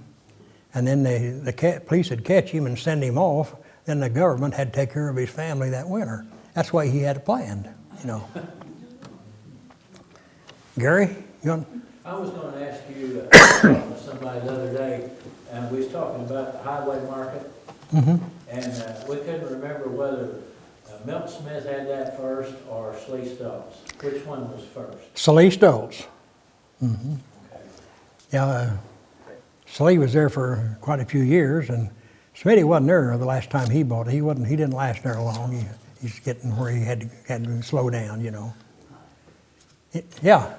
and then the police would catch him and send him off. Then the government had to take care of his family that winter. That's why he had it planned, Gary, you want? I was going to ask you, talking to somebody the other day, and we was talking about the highway market, and we couldn't remember whether Milton Smith had that first or Slee Stoltz. Which one was first? Slee Stoltz. Okay. Yeah, Slee was there for quite a few years, and Smitty wasn't there the last time he bought it. He didn't last there long. He's getting where he had to slow down, Yeah.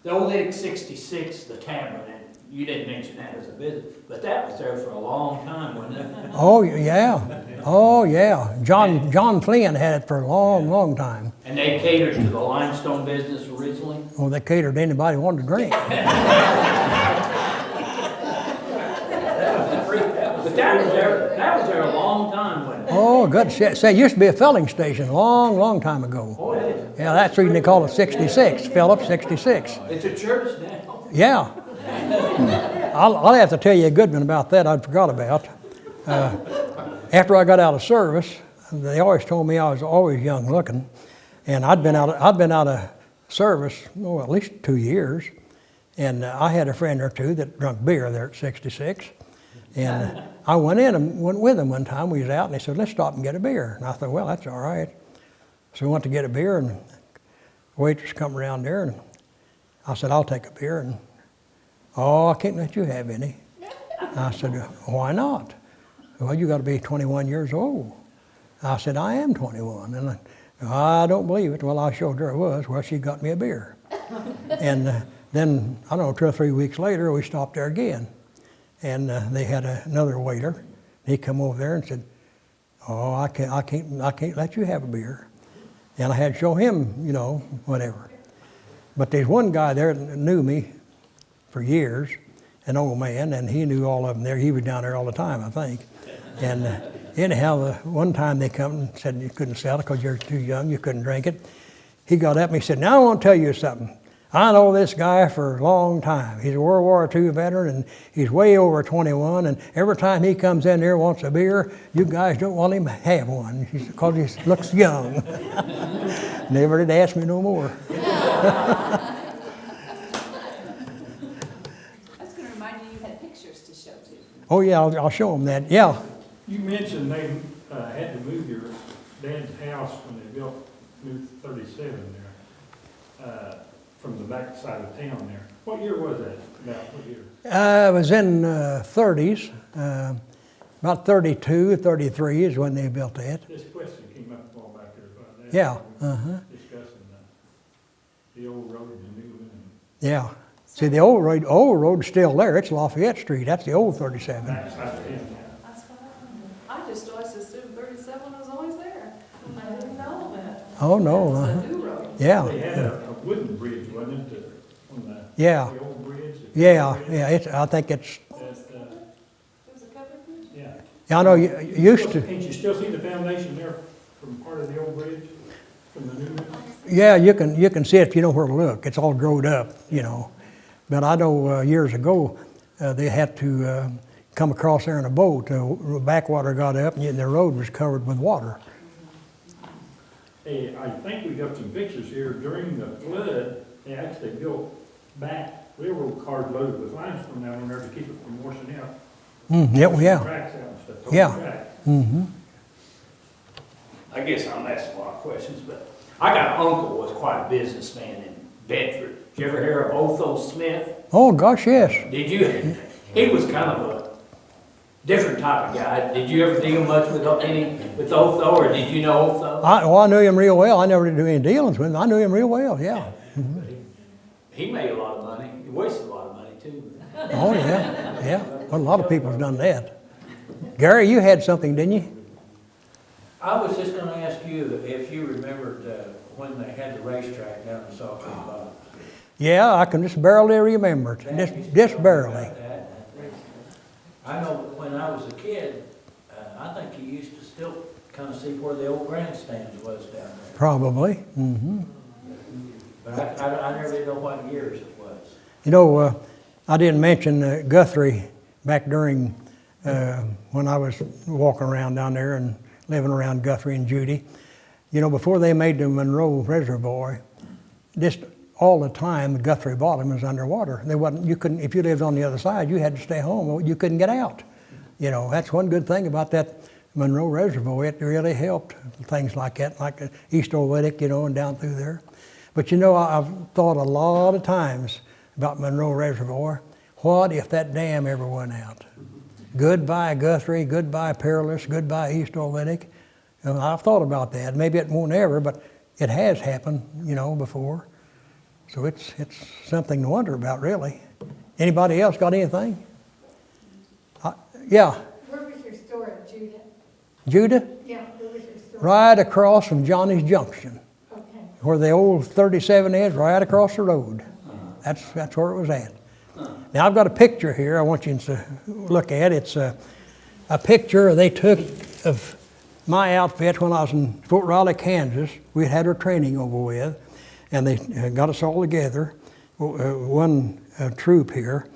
The old Lake 66, the tavern, and you didn't mention that as a business, but that was there for a long time, wasn't it? Oh yeah. Oh yeah. John Flynn had it for a long time. And they catered to the limestone business originally? Well, they catered to anybody who wanted to drink. But that was there a long time, wasn't it? Oh, good shit. Say, it used to be a filling station long time ago. Oh, it is. Yeah, that's the reason they call it 66, Phillips 66. It's a church now. Yeah. I'll have to tell you a good one about that I forgot about. After I got out of service, they always told me I was always young looking, and I'd been out of service, at least 2 years, and I had a friend or two that drank beer there at 66, and I went with them one time. We was out, and they said, "Let's stop and get a beer." And I thought, well, that's all right. So we went to get a beer, and the waitress come around there, and I said, "I'll take a beer." And, "Oh, I can't let you have any." I said, "Why not?" "Well, you got to be 21 years old." I said, "I am 21. And I don't believe it. Well, I showed her I was. Well, she got me a beer. And then, I don't know, 2 or 3 weeks later, we stopped there again. And they had another waiter. He come over there and said, "Oh, I can't let you have a beer." And I had to show him, whatever. But there's one guy there that knew me for years, an old man, and he knew all of them there. He was down there all the time, I think. And anyhow, one time they come and said you couldn't sell it because you're too young, you couldn't drink it. He got up and he said, "Now I want to tell you something. I know this guy for a long time. He's a World War II veteran, and he's way over 21, and every time he comes in here and wants a beer, you guys don't want him to have one because he looks young." Never did ask me no more. I was going to remind you had pictures to show too. Oh yeah, I'll show them that. Yeah. You mentioned they had to move your dad's house when they moved 37 there, from the back side of town there. What year was that? About what year? It was in 30s. About 32, 33 is when they built that. This question came up a while back there about that. Yeah. Discussing the old road and the new one. Yeah. See, the old road's still there. It's Lafayette Street. That's the old 37. Back side of town, yeah. That's what I just always assumed 37 was always there. I didn't know that. Oh, no. It's a new road. Yeah. They had a wooden bridge, wasn't it, on Yeah. the old bridge? Yeah. I think it's, That, It was a covered bridge? yeah. I know you used to, Can't you still see the foundation there from part of the old bridge, from the new one? yeah, you can see it if you know where to look. It's all growed up, But I know years ago, they had to come across there in a boat. The backwater got up and the road was covered with water. Hey, I think we got some pictures here. During the flood, they actually built back railroad cars loaded with limestone down in there to keep it from washing out. Yeah. Tracks out and stuff. total Yeah. track. Mm-hmm. I guess I'm asking a lot of questions, but I got an uncle who was quite a businessman in Bedford. Did you ever hear of Otho Smith? Oh, gosh, yes. Did you? He was kind of a different type of guy. Did you ever deal much with Otho, or did you know Otho? I knew him real well. I never did do any dealings with him. I knew him real well, yeah. He made a lot of money. He wasted a lot of money too. Oh, yeah, yeah. Well, a lot of people have done that. Gary, you had something, didn't you? I was just gonna ask you if you remembered when they had the racetrack down in Sawtooth Bottom. Yeah, I can just barely remember it. Just barely. I know when I was a kid, I think you used to still kind of see where the old grandstands was down there. Probably. Mm-hmm. But I never did know what years it was. You know, I didn't mention Guthrie back during when I was walking around down there and living around Guthrie and Judy. You know, before they made the Monroe Reservoir, just all the time the Guthrie Bottom was underwater. There wasn't, you couldn't, if you lived on the other side, you had to stay home. You couldn't get out. You know, that's one good thing about that Monroe Reservoir. It really helped things like that, like East Olympic, you know, and down through there. But you know, I've thought a lot of times about Monroe Reservoir. What if that dam ever went out? Goodbye Guthrie, goodbye Perilous, goodbye East Olympic. You know, I've thought about that. Maybe it won't ever, but it has happened, you know, before. So it's something to wonder about, really. Anybody else got anything? Yeah. Where was your store at, Judah? Judah? Yeah, where was your store? Right across from Johnny's Junction, Okay. where the old 37 is, right across the road. That's where it was at. Now I've got a picture here I want you to look at. It's a picture they took of my outfit when I was in Fort Riley, Kansas. We had our training over with, and they got us all together, one troop here.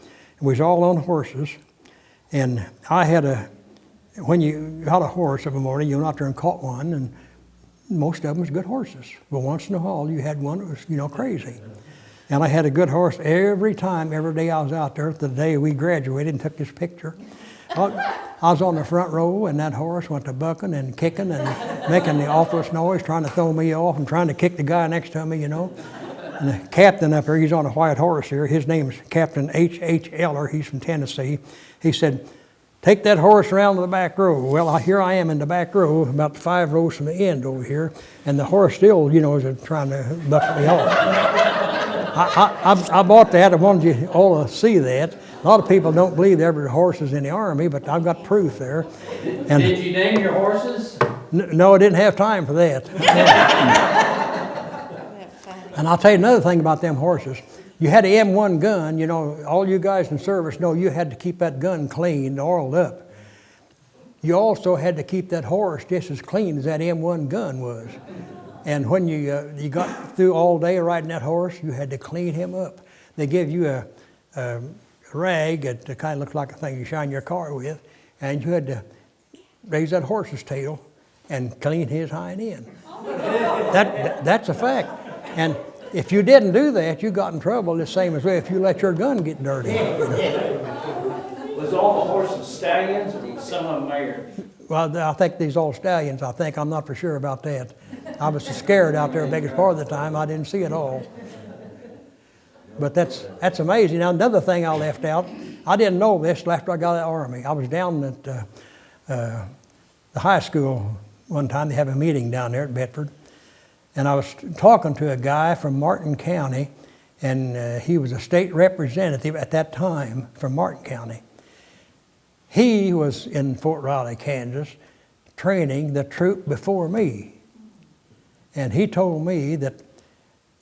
We was all on horses, and I had when you got a horse of a morning, you went out there and caught one, and most of them was good horses. But once in a while, you had one that was, you know, crazy. And I had a good horse every day I was out there. The day we graduated and took this picture, I was on the front row, and that horse went to bucking and kicking and making the awfulest noise, trying to throw me off and trying to kick the guy next to me, you know. And the captain up there, he's on a white horse here. His name is Captain H.H. Eller. He's from Tennessee. He said, "Take that horse around to the back row." Well, here I am in the back row, about 5 rows from the end over here, and the horse still, you know, is trying to buck me off. I bought that. I wanted you all to see that. A lot of people don't believe there were horses in the Army, but I've got proof there. And Did you name your horses? no, I didn't have time for that. And I'll tell you another thing about them horses. You had an M1 gun, you know, all you guys in service know you had to keep that gun clean, oiled up. You also had to keep that horse just as clean as that M1 gun was. And when you got through all day riding that horse, you had to clean him up. They give you a rag that kind of looks like a thing you shine your car with, and you had to raise that horse's tail and clean his hind end. That's a fact. And if you didn't do that, you got in trouble the same as if you let your gun get dirty. Was all the horses stallions, or some of them mares? Well, I think these all stallions, I'm not for sure about that. I was so scared out there the biggest part of the time, I didn't see it all. But that's amazing. Now, another thing I left out, I didn't know this after I got out of the Army. I was down at the high school one time. They have a meeting down there at Bedford. And I was talking to a guy from Martin County, and he was a state representative at that time from Martin County. He was in Fort Riley, Kansas, training the troop before me. And he told me that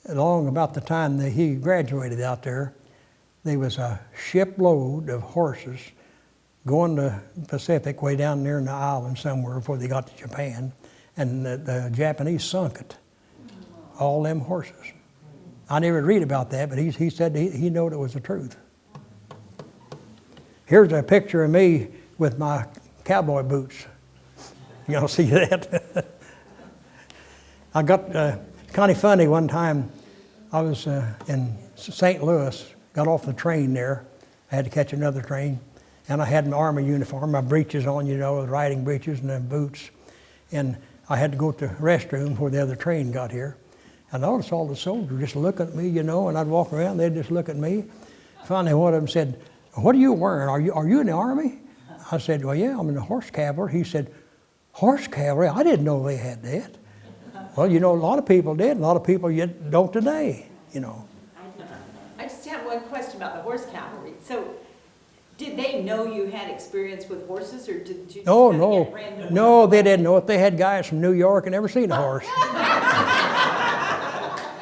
along about the time that he graduated out there was a shipload of horses going to the Pacific, way down there in the island somewhere before they got to Japan, and the Japanese sunk it. All them horses. I never read about that, but he said he knew it was the truth. Here's a picture of me with my cowboy boots. You gonna see that? I got kind of funny one time. I was in St. Louis, got off the train there. I had to catch another train, and I had an Army uniform, my breeches on, you know, the riding breeches and the boots. And I had to go to the restroom before the other train got here. I noticed all the soldiers just looking at me, you know, and I'd walk around, they'd just look at me. Finally, one of them said, what are you wearing? Are you in the Army? I said, well, yeah, I'm in the horse cavalry. He said, horse cavalry? I didn't know they had that. Well, you know, a lot of people did. A lot of people yet don't today, you know. I just have one question about the horse cavalry. So, did they know you had experience with horses, or did you just Oh, kind of no. get random? No, they didn't know it. They had guys from New York and never seen a horse.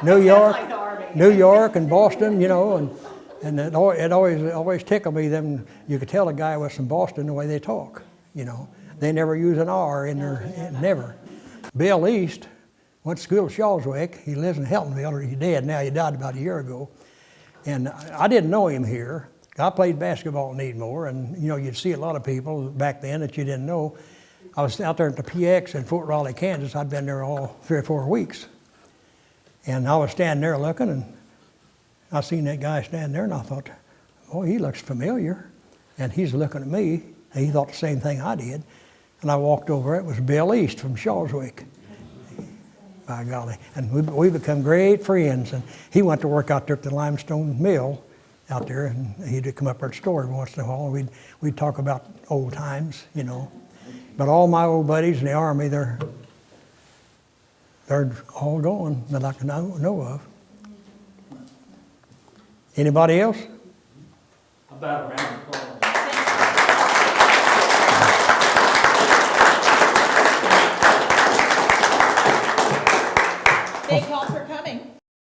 New York, Sounds like the Army. New York and Boston, you know, and it always tickled me. Them, you could tell a guy was from Boston the way they talk, you know. They never use an R in their, never. Bill East went to school at Shawswick. He lives in Heltonville, or he's dead now. He died about a year ago. And I didn't know him here. I played basketball in Needmore, and you know, you'd see a lot of people back then that you didn't know. I was out there at the PX in Fort Raleigh, Kansas. I'd been there all 3 or 4 weeks. And I was standing there looking, and I seen that guy standing there, and I thought, oh, he looks familiar. And he's looking at me, and he thought the same thing I did. And I walked over, it was Bill East from Shawswick. By golly. And we become great friends. And he went to work out there at the limestone mill out there, and he'd come up our store every once in a while. We'd talk about old times, you know. But all my old buddies in the Army, they're all gone that I can know of. Anybody else? About around the corner